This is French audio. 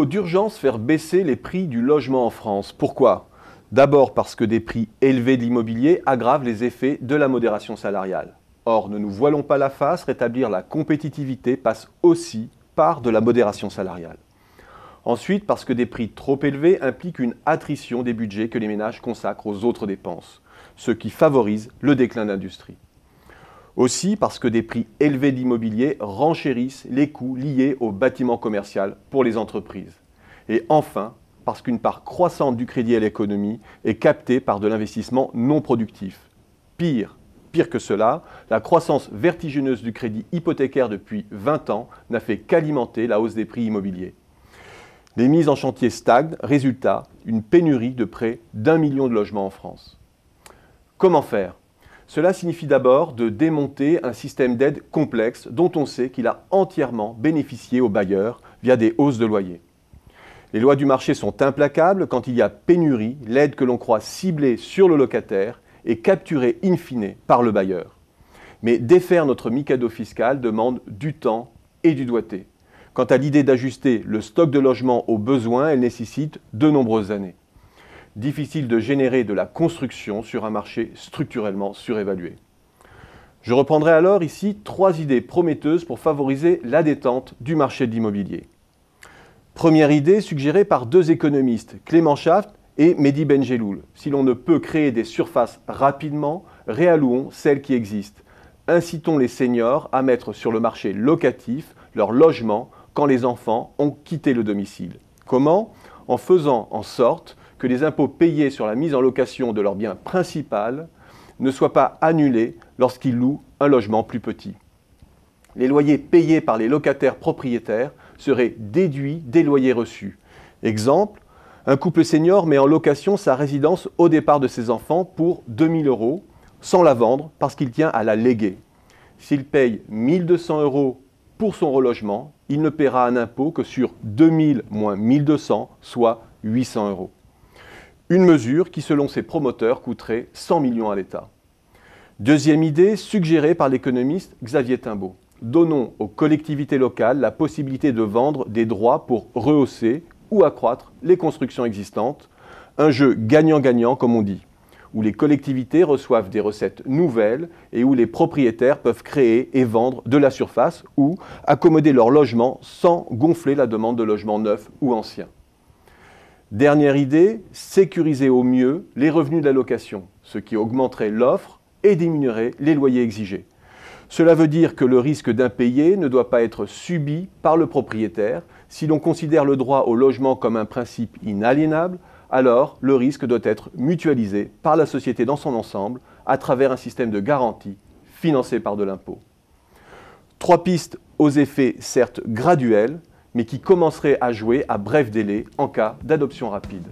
faut d'urgence faire baisser les prix du logement en France. Pourquoi? D'abord parce que des prix élevés de l'immobilier aggravent les effets de la modération salariale. Or, ne nous voilons pas la face, rétablir la compétitivité passe aussi par de la modération salariale. Ensuite, parce que des prix trop élevés impliquent une attrition des budgets que les ménages consacrent aux autres dépenses, ce qui favorise le déclin d'industrie. Aussi parce que des prix élevés d'immobilier renchérissent les coûts liés au bâtiment commercial pour les entreprises. Et enfin, parce qu'une part croissante du crédit à l'économie est captée par de l'investissement non productif. Pire que cela, la croissance vertigineuse du crédit hypothécaire depuis 20 ans n'a fait qu'alimenter la hausse des prix immobiliers. Les mises en chantier stagnent, résultat, une pénurie de près d'1 million de logements en France. Comment faire? Cela signifie d'abord de démonter un système d'aide complexe dont on sait qu'il a entièrement bénéficié aux bailleurs via des hausses de loyers. Les lois du marché sont implacables. Quand il y a pénurie, l'aide que l'on croit ciblée sur le locataire est capturée in fine par le bailleur. Mais défaire notre mikado fiscal demande du temps et du doigté. Quant à l'idée d'ajuster le stock de logements aux besoins, elle nécessite de nombreuses années. Difficile de générer de la construction sur un marché structurellement surévalué. Je reprendrai alors ici 3 idées prometteuses pour favoriser la détente du marché de l'immobilier. Première idée suggérée par 2 économistes, Clément Schaft et Mehdi Benjeloul. Si l'on ne peut créer des surfaces rapidement, réallouons celles qui existent. Incitons les seniors à mettre sur le marché locatif leur logement quand les enfants ont quitté le domicile. Comment? En faisant en sorte que les impôts payés sur la mise en location de leur bien principal ne soient pas annulés lorsqu'ils louent un logement plus petit. Les loyers payés par les locataires propriétaires seraient déduits des loyers reçus. Exemple, un couple senior met en location sa résidence au départ de ses enfants pour 2 000 € sans la vendre parce qu'il tient à la léguer. S'il paye 1 200 € pour son relogement, il ne paiera un impôt que sur 2 000 moins 1 200, soit 800 €. Une mesure qui, selon ses promoteurs, coûterait 100 millions à l'État. Deuxième idée, suggérée par l'économiste Xavier Timbaud. Donnons aux collectivités locales la possibilité de vendre des droits pour rehausser ou accroître les constructions existantes. Un jeu gagnant-gagnant, comme on dit, où les collectivités reçoivent des recettes nouvelles et où les propriétaires peuvent créer et vendre de la surface ou accommoder leur logement sans gonfler la demande de logements neufs ou anciens. Dernière idée, sécuriser au mieux les revenus de la location, ce qui augmenterait l'offre et diminuerait les loyers exigés. Cela veut dire que le risque d'impayé ne doit pas être subi par le propriétaire. Si l'on considère le droit au logement comme un principe inaliénable, alors le risque doit être mutualisé par la société dans son ensemble à travers un système de garantie financé par de l'impôt. 3 pistes aux effets certes graduels, mais qui commenceraient à jouer à bref délai en cas d'adoption rapide.